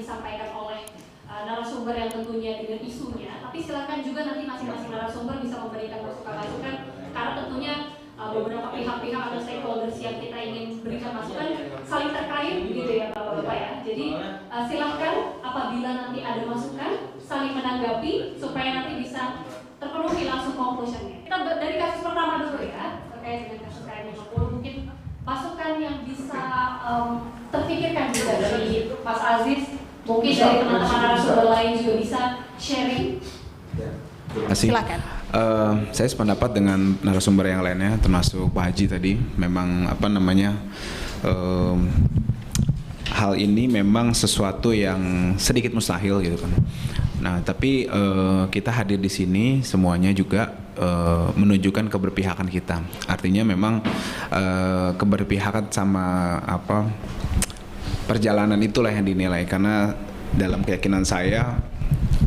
disampaikan oleh narasumber yang tentunya dengan isunya, tapi silakan juga nanti masing-masing narasumber bisa memberikan masukan-masukan, karena tentunya beberapa pihak-pihak atau stakeholders yang kita ingin berikan masukan saling terkait gitu ya Bapak-Bapak ya. Jadi silahkan apabila nanti ada masukan saling menanggapi supaya nanti bisa terpenuhi langsung conclusion-nya. Kita dari kasus pertama dulu ya, terkait dengan kasus KM50, mungkin masukan yang bisa terpikirkan juga dari Mas Aziz, mungkin dari teman-teman narasumber lain juga bisa sharing. Silakan. Saya sependapat dengan narasumber yang lainnya, termasuk Pak Haji tadi. Memang hal ini memang sesuatu yang sedikit mustahil gitu kan. Nah, tapi kita hadir di sini semuanya juga menunjukkan keberpihakan kita. Artinya memang keberpihakan sama perjalanan itulah yang dinilai, karena dalam keyakinan saya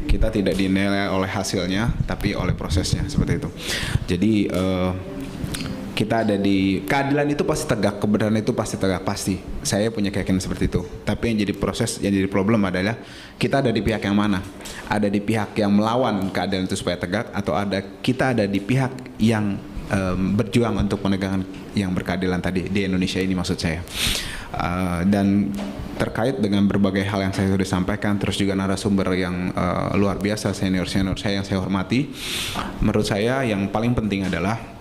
kita tidak dinilai oleh hasilnya tapi oleh prosesnya, seperti itu. Jadi kita ada di keadilan itu pasti tegak, kebenaran itu pasti tegak, pasti. Saya punya keyakinan seperti itu. Tapi yang jadi proses, yang jadi problem adalah kita ada di pihak yang mana? Ada di pihak yang melawan keadilan itu supaya tegak, atau kita ada di pihak yang berjuang untuk penegakan yang berkeadilan tadi di Indonesia ini, maksud saya. Dan terkait dengan berbagai hal yang saya sudah sampaikan, terus juga narasumber yang luar biasa, senior-senior saya yang saya hormati, menurut saya yang paling penting adalah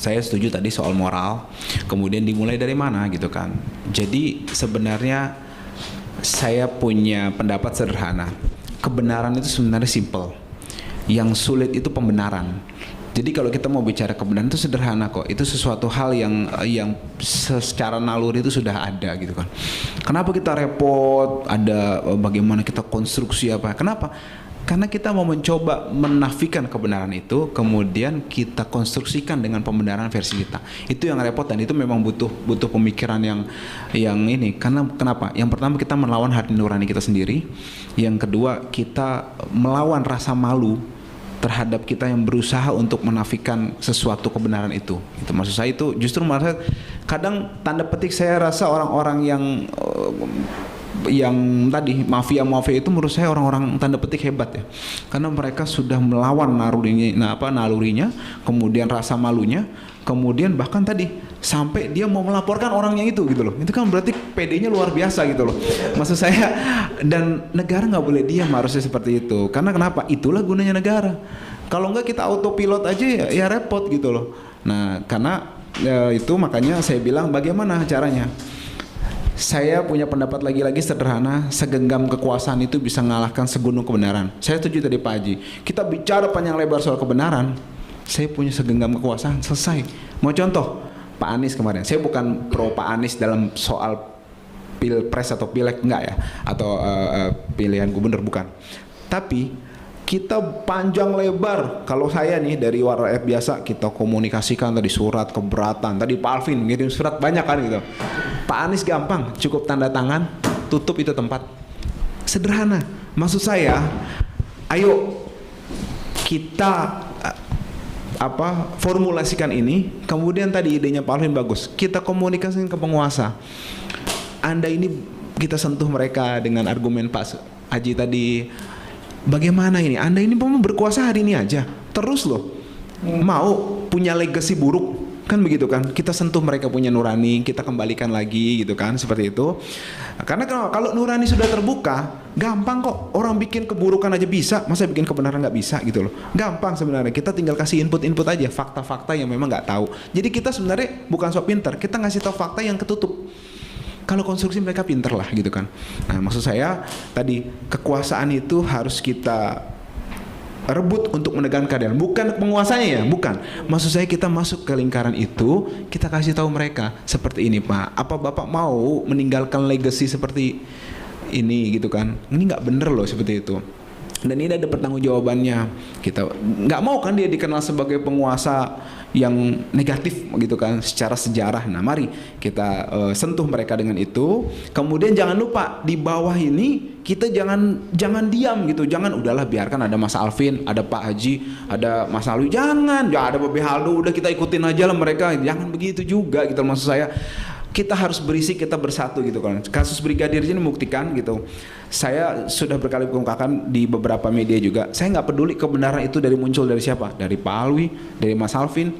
saya setuju tadi soal moral, kemudian dimulai dari mana gitu kan. Jadi sebenarnya saya punya pendapat sederhana, kebenaran itu sebenarnya simple, yang sulit itu pembenaran. Jadi kalau kita mau bicara kebenaran itu sederhana kok, itu sesuatu hal yang secara naluri itu sudah ada gitu kan. Kenapa kita repot, ada bagaimana kita konstruksi apa, kenapa? Karena kita mau mencoba menafikan kebenaran itu, kemudian kita konstruksikan dengan pembenaran versi kita. Itu yang repot, dan itu memang butuh pemikiran yang ini. Karena kenapa? Yang pertama, kita melawan hati nurani kita sendiri. Yang kedua, kita melawan rasa malu terhadap kita yang berusaha untuk menafikan sesuatu kebenaran itu. Itu maksud saya, itu justru merasa kadang tanda petik saya rasa orang-orang yang tadi mafia itu menurut saya orang-orang tanda petik hebat ya, karena mereka sudah melawan nalurinya, kemudian rasa malunya, kemudian bahkan tadi sampai dia mau melaporkan orangnya itu gitu loh. Itu kan berarti PD-nya luar biasa gitu loh, maksud saya. Dan negara nggak boleh diam, harusnya seperti itu. Karena kenapa? Itulah gunanya negara. Kalau nggak kita autopilot aja ya repot gitu loh. Nah, karena itu makanya saya bilang bagaimana caranya. Saya punya pendapat lagi-lagi sederhana, segenggam kekuasaan itu bisa mengalahkan segunung kebenaran. Saya setuju tadi Pak Haji, kita bicara panjang lebar soal kebenaran, saya punya segenggam kekuasaan, selesai. Mau contoh, Pak Anies kemarin, saya bukan pro Pak Anies dalam soal pilpres atau pileg, enggak ya, atau pilihan gubernur, bukan. Tapi kita panjang lebar, kalau saya nih dari rakyat biasa, kita komunikasikan tadi surat keberatan, tadi Pak Alvin ngirim surat banyak kan gitu. Pak Anies gampang, cukup tanda tangan, tutup itu tempat. Sederhana. Maksud saya, ayo kita formulasikan ini, kemudian tadi idenya Pak Alvin bagus, kita komunikasikan ke penguasa. Anda ini kita sentuh mereka dengan argumen Pak Haji tadi. Bagaimana ini? Anda ini mau berkuasa hari ini aja, terus loh mau punya legacy buruk, kan begitu kan? Kita sentuh mereka punya nurani, kita kembalikan lagi gitu kan, seperti itu. Karena kalau nurani sudah terbuka, gampang kok. Orang bikin keburukan aja bisa, masa bikin kebenaran nggak bisa gitu loh? Gampang sebenarnya. Kita tinggal kasih input aja, fakta-fakta yang memang nggak tahu. Jadi kita sebenarnya bukan sok pinter, kita ngasih tahu fakta yang ketutup. Kalau konstruksi mereka pinter lah gitu kan. Nah, maksud saya tadi kekuasaan itu harus kita rebut untuk menegakkan keadilan, bukan penguasanya ya, bukan. Maksud saya kita masuk ke lingkaran itu, kita kasih tahu mereka seperti ini Pak. Apa Bapak mau meninggalkan legacy seperti ini gitu kan? Ini nggak bener loh seperti itu. Dan ini ada pertanggungjawabannya. Kita nggak mau kan dia dikenal sebagai penguasa yang negatif gitu kan secara sejarah. Nah, mari kita sentuh mereka dengan itu. Kemudian jangan lupa di bawah ini kita jangan diam gitu. Jangan udahlah biarkan ada Mas Alvin, ada Pak Haji, ada Mas Alwi. Jangan ada Babe Haldo, udah kita ikutin aja lah mereka. Jangan begitu juga gitu maksud saya. kita harus berisik, kita bersatu gitu kan. Kasus Brigadir ini membuktikan gitu. Saya sudah berkali kemukakan di beberapa media juga. Saya nggak peduli kebenaran itu muncul dari siapa, dari Pak Alwi, dari Mas Alvin,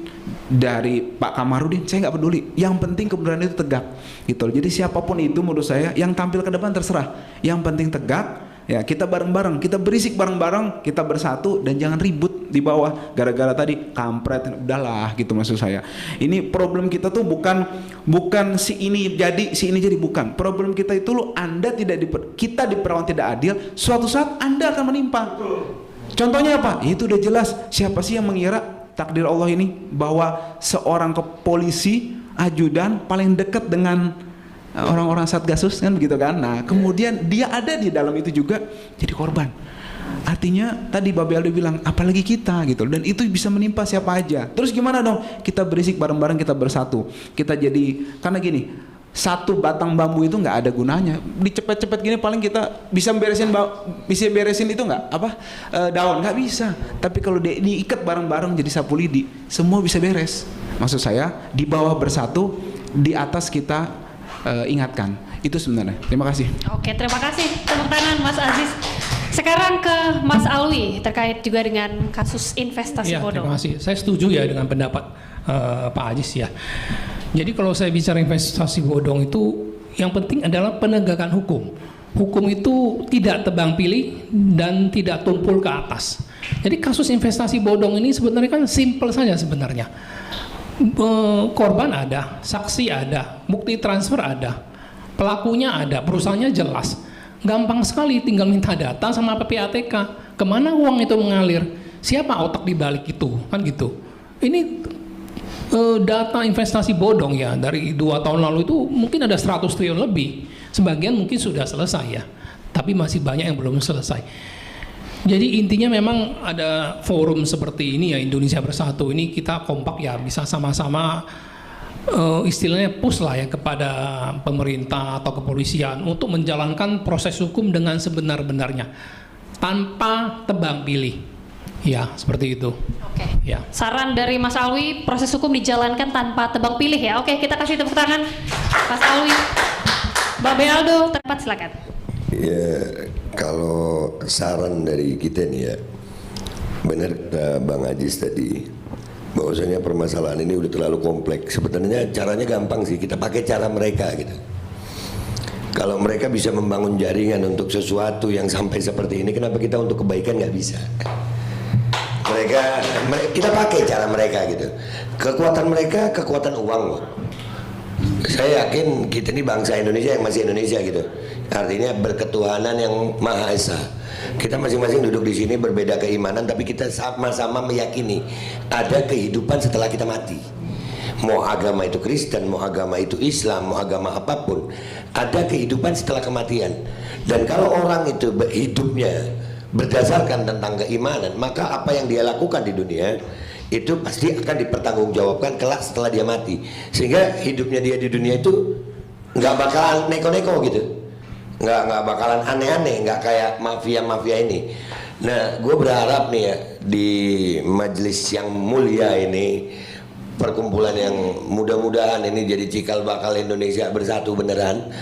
dari Pak Kamarudin. Saya nggak peduli. Yang penting kebenaran itu tegak gitu. Jadi siapapun itu menurut saya yang tampil ke depan terserah. Yang penting tegak. Ya, kita bareng-bareng, kita berisik bareng-bareng, kita bersatu dan jangan ribut di bawah gara-gara tadi kampret, udahlah gitu maksud saya. Ini problem kita tuh bukan si ini jadi bukan. Problem kita itu kita diperlakukan tidak adil, suatu saat Anda akan menimpa. Contohnya apa? Itu udah jelas. Siapa sih yang mengira takdir Allah ini bahwa seorang polisi ajudan paling dekat dengan orang-orang Satgasus kan begitu kan. Nah kemudian dia ada di dalam itu juga jadi korban. Artinya tadi Babe Aldo bilang apalagi kita gitu, dan itu bisa menimpa siapa aja. Terus gimana dong? Kita berisik bareng-bareng, kita bersatu. Kita jadi, karena gini, satu batang bambu itu nggak ada gunanya. Dicepet-cepet gini paling kita bisa beresin itu nggak daun, nggak bisa. Tapi kalau diikat bareng-bareng jadi sapu lidi, semua bisa beres. Maksud saya di bawah bersatu, di atas kita ingatkan. Itu sebenarnya. Terima kasih. Oke, terima kasih. Tepuk tangan Mas Aziz. Sekarang ke Mas Alwi terkait juga dengan kasus investasi bodong. Terima kasih. Saya setuju ya dengan pendapat Pak Aziz ya. Jadi kalau saya bicara investasi bodong itu yang penting adalah penegakan hukum. Hukum itu tidak tebang pilih dan tidak tumpul ke atas. Jadi kasus investasi bodong ini sebenarnya kan simple saja sebenarnya. Korban ada, saksi ada, bukti transfer ada, pelakunya ada, perusahaannya jelas. Gampang sekali, tinggal minta data sama PPATK. Kemana uang itu mengalir? Siapa otak di balik itu? Kan gitu. Ini data investasi bodong ya, dari 2 tahun lalu itu mungkin ada 100 triliun lebih. Sebagian mungkin sudah selesai ya, tapi masih banyak yang belum selesai. Jadi intinya memang ada forum seperti ini ya, Indonesia Bersatu ini kita kompak ya, bisa sama-sama istilahnya push lah ya kepada pemerintah atau kepolisian untuk menjalankan proses hukum dengan sebenar-benarnya tanpa tebang pilih. Ya, seperti itu. Oke. Ya. Saran dari Mas Alwi, proses hukum dijalankan tanpa tebang pilih ya. Oke, kita kasih tepuk tangan Mas Alwi. Babe Aldo, tepat silakan. Ya, kalau saran dari kita nih ya, benar Bang Aziz tadi, bahwasanya permasalahan ini udah terlalu kompleks. Sebenarnya caranya gampang sih, kita pakai cara mereka gitu. Kalau mereka bisa membangun jaringan untuk sesuatu yang sampai seperti ini, kenapa kita untuk kebaikan nggak bisa? Kita pakai cara mereka gitu. Kekuatan mereka kekuatan uang loh. Saya yakin kita ini bangsa Indonesia yang masih Indonesia gitu. Artinya berketuhanan yang Maha Esa. Kita masing-masing duduk di sini berbeda keimanan, tapi kita sama-sama meyakini ada kehidupan setelah kita mati. Mau agama itu Kristen, mau agama itu Islam, mau agama apapun, ada kehidupan setelah kematian. Dan kalau orang itu hidupnya berdasarkan tentang keimanan, maka apa yang dia lakukan di dunia itu pasti akan dipertanggungjawabkan kelak setelah dia mati. Sehingga hidupnya dia di dunia itu nggak bakalan neko-neko gitu, nggak bakalan aneh-aneh, nggak kayak mafia-mafia ini. Nah, gue berharap nih ya, di majelis yang mulia ini, perkumpulan yang mudah-mudahan ini jadi cikal bakal Indonesia Bersatu beneran.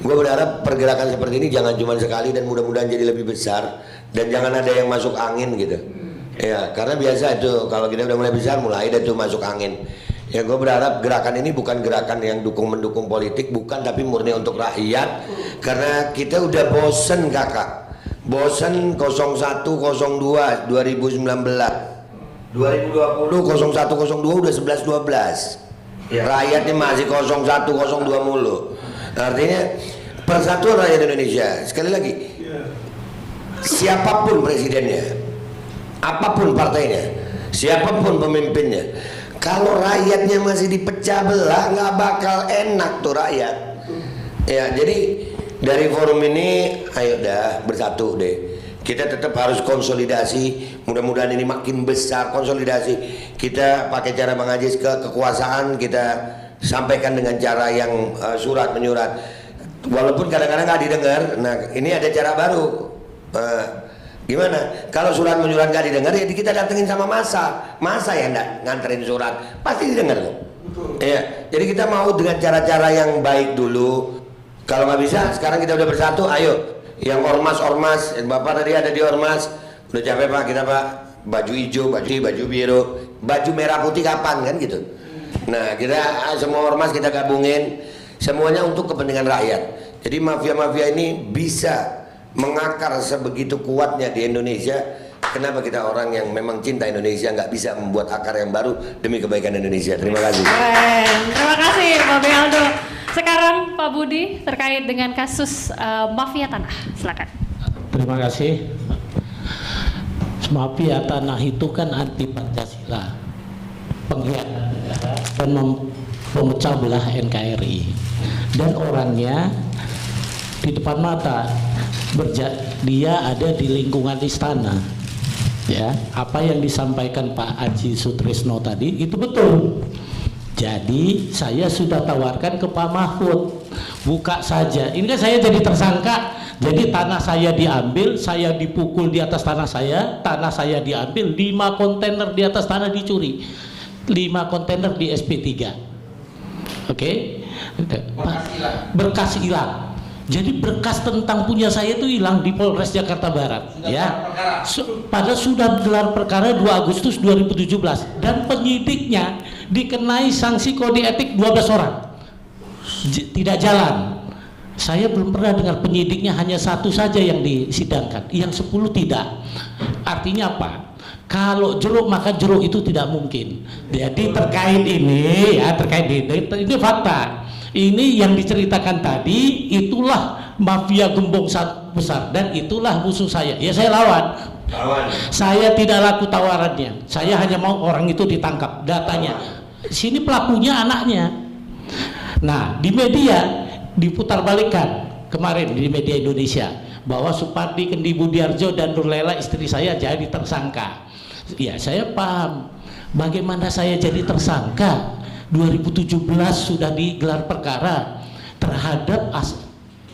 Gue berharap pergerakan seperti ini jangan cuma sekali dan mudah-mudahan jadi lebih besar, dan jangan ada yang masuk angin gitu. Ya, karena biasa itu kalau kita udah mulai besar mulai ada tuh masuk angin. Ya, gue berharap gerakan ini bukan gerakan yang mendukung politik, bukan, tapi murni untuk rakyat. Karena kita udah bosen kakak, bosen 01, 02, 2019, 2020, 01, 02 udah 11, 12. Rakyatnya masih 01, 02 mulu. Artinya persatuan rakyat Indonesia. Sekali lagi, siapapun presidennya, apapun partainya, siapapun pemimpinnya, kalau rakyatnya masih dipecah belah, nggak bakal enak tuh rakyat. Ya, jadi dari forum ini, ayo dah bersatu deh. Kita tetap harus konsolidasi. Mudah-mudahan ini makin besar konsolidasi. Kita pakai cara Bang Aziz ke kekuasaan, kita sampaikan dengan cara yang surat menyurat. Walaupun kadang-kadang nggak didengar. Nah, ini ada cara baru. Gimana? Kalau surat menyurat nggak didengar, ya kita datengin sama masa yang nganterin surat, pasti didengar kok. Ya, Jadi kita mau dengan cara-cara yang baik dulu. Kalau nggak bisa, sekarang kita udah bersatu, ayo. Yang ormas-ormas, Bapak tadi ada di ormas, udah capek Pak, kita Pak, baju hijau, baju biru, baju merah putih kapan kan gitu. Nah kita semua ormas kita gabungin, semuanya untuk kepentingan rakyat. Jadi mafia-mafia ini bisa mengakar sebegitu kuatnya di Indonesia. Kenapa kita orang yang memang cinta Indonesia nggak bisa membuat akar yang baru demi kebaikan Indonesia? Terima kasih. Keren. Terima kasih Pak Aldo. Sekarang Pak Budi terkait dengan kasus mafia tanah, silakan. Terima kasih. Mafia tanah itu kan anti Pancasila, pengkhianat negara dan memecah belah NKRI. Dan orangnya di depan mata, dia ada di lingkungan istana. Ya, apa yang disampaikan Pak Aji Sutrisno tadi itu betul. Jadi saya sudah tawarkan ke Pak Mahfud, buka saja. Ini kan saya jadi tersangka. Jadi tanah saya diambil, saya dipukul di atas tanah saya diambil, 5 kontainer di atas tanah dicuri, 5 kontainer di SP3. Oke? Berkas hilang. Jadi berkas tentang punya saya itu hilang di Polres Jakarta Barat. Ya. Padahal sudah gelar perkara 2 Agustus 2017 dan penyidiknya dikenai sanksi kode etik 12 orang. Tidak jalan. Saya belum pernah dengar penyidiknya hanya 1 saja yang disidangkan, yang 10 tidak. Artinya apa? Kalau jeruk makan jeruk itu tidak mungkin. Jadi terkait ini ya, ini fakta. Ini yang diceritakan tadi, itulah mafia gembong besar dan itulah musuh saya. Ya saya lawan. Saya tidak laku tawarannya. Saya hanya mau orang itu ditangkap. Datanya. Sini pelakunya anaknya. Nah di media diputarbalikkan kemarin di media Indonesia bahwa Supardi Kendi Budiarjo dan Nurlela istri saya jadi tersangka. Ya saya paham. Bagaimana saya jadi tersangka? 2017 sudah digelar perkara terhadap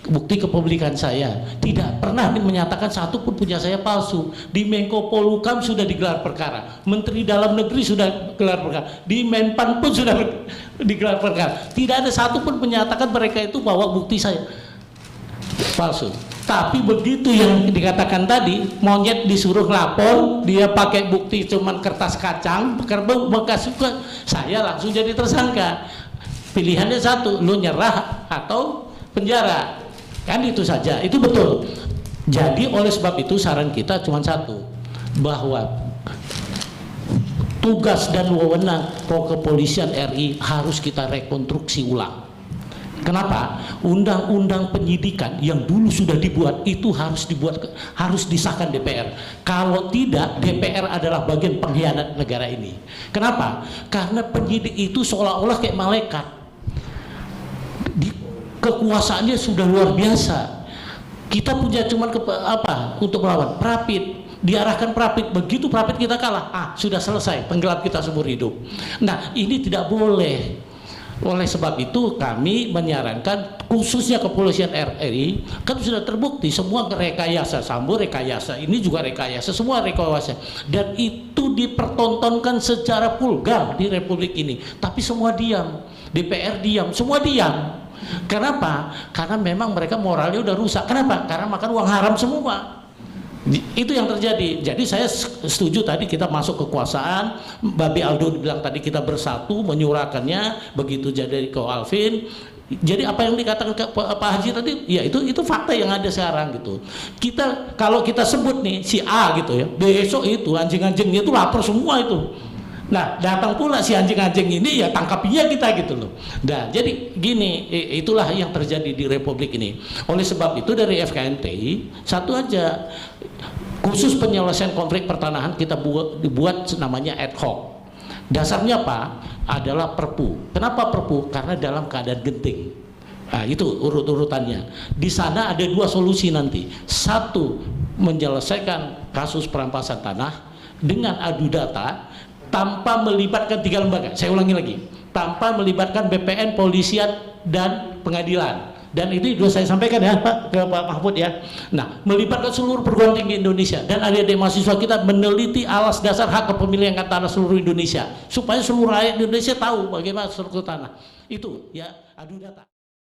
bukti kepemilikan saya. Tidak pernah menyatakan satu pun punya saya palsu. Di Menko Polhukam sudah digelar perkara, Menteri Dalam Negeri sudah gelar perkara, di Menpan pun sudah digelar perkara. Tidak ada satu pun menyatakan mereka itu bawa bukti saya palsu. Tapi begitu yang dikatakan tadi, monyet disuruh lapor, dia pakai bukti cuman kertas kacang, bekas suka, saya langsung jadi tersangka. Pilihannya satu, lu nyerah atau penjara. Kan itu saja, itu betul. Jadi oleh sebab itu saran kita cuma satu, bahwa tugas dan wewenang kepolisian RI harus kita rekonstruksi ulang. Kenapa? Undang-undang penyidikan yang dulu sudah dibuat itu harus disahkan DPR. Kalau tidak, DPR adalah bagian pengkhianat negara ini. Kenapa? Karena penyidik itu seolah-olah kayak malaikat. Kekuasaannya sudah luar biasa. Kita punya cuman untuk melawan Prapit. Diarahkan Prapit, begitu Prapit kita kalah, sudah selesai, tenggelam kita seumur hidup. Nah, ini tidak boleh. Oleh sebab itu kami menyarankan khususnya kepolisian RI, kan sudah terbukti semua rekayasa, Sambo rekayasa, ini juga rekayasa, semua rekayasa, dan itu dipertontonkan secara vulgar di Republik ini. Tapi semua diam, DPR diam, semua diam. Kenapa? Karena memang mereka moralnya udah rusak. Kenapa? Karena makan uang haram semua. Itu yang terjadi. Jadi saya setuju tadi kita masuk kekuasaan. Babi Aldo bilang tadi kita bersatu menyuarakannya, begitu jadi ke Alvin. Jadi apa yang dikatakan Pak Haji tadi, ya itu fakta yang ada sekarang gitu. Kita kalau kita sebut nih si A gitu ya, besok itu anjing-anjingnya itu lapor semua itu. Nah datang pula si anjing-anjing ini ya tangkapinya kita gitu loh. Nah jadi gini, itulah yang terjadi di Republik ini. Oleh sebab itu dari FKNTI satu aja, khusus penyelesaian konflik pertanahan kita dibuat namanya ad hoc. Dasarnya apa? Adalah Perpu. Kenapa Perpu? Karena dalam keadaan genting. Nah, itu urut-urutannya. Di sana ada 2 solusi nanti. Satu, menyelesaikan kasus perampasan tanah dengan adu data tanpa melibatkan 3 lembaga. Saya ulangi lagi, tanpa melibatkan BPN, polisian, dan pengadilan. Dan itu sudah saya sampaikan ya Pak, ke Pak Mahfud ya. Nah, melibatkan seluruh perguruan tinggi Indonesia dan adik-adik mahasiswa kita meneliti alas dasar hak kepemilikan tanah seluruh Indonesia supaya seluruh rakyat Indonesia tahu bagaimana struktur tanah. Itu ya, adu data.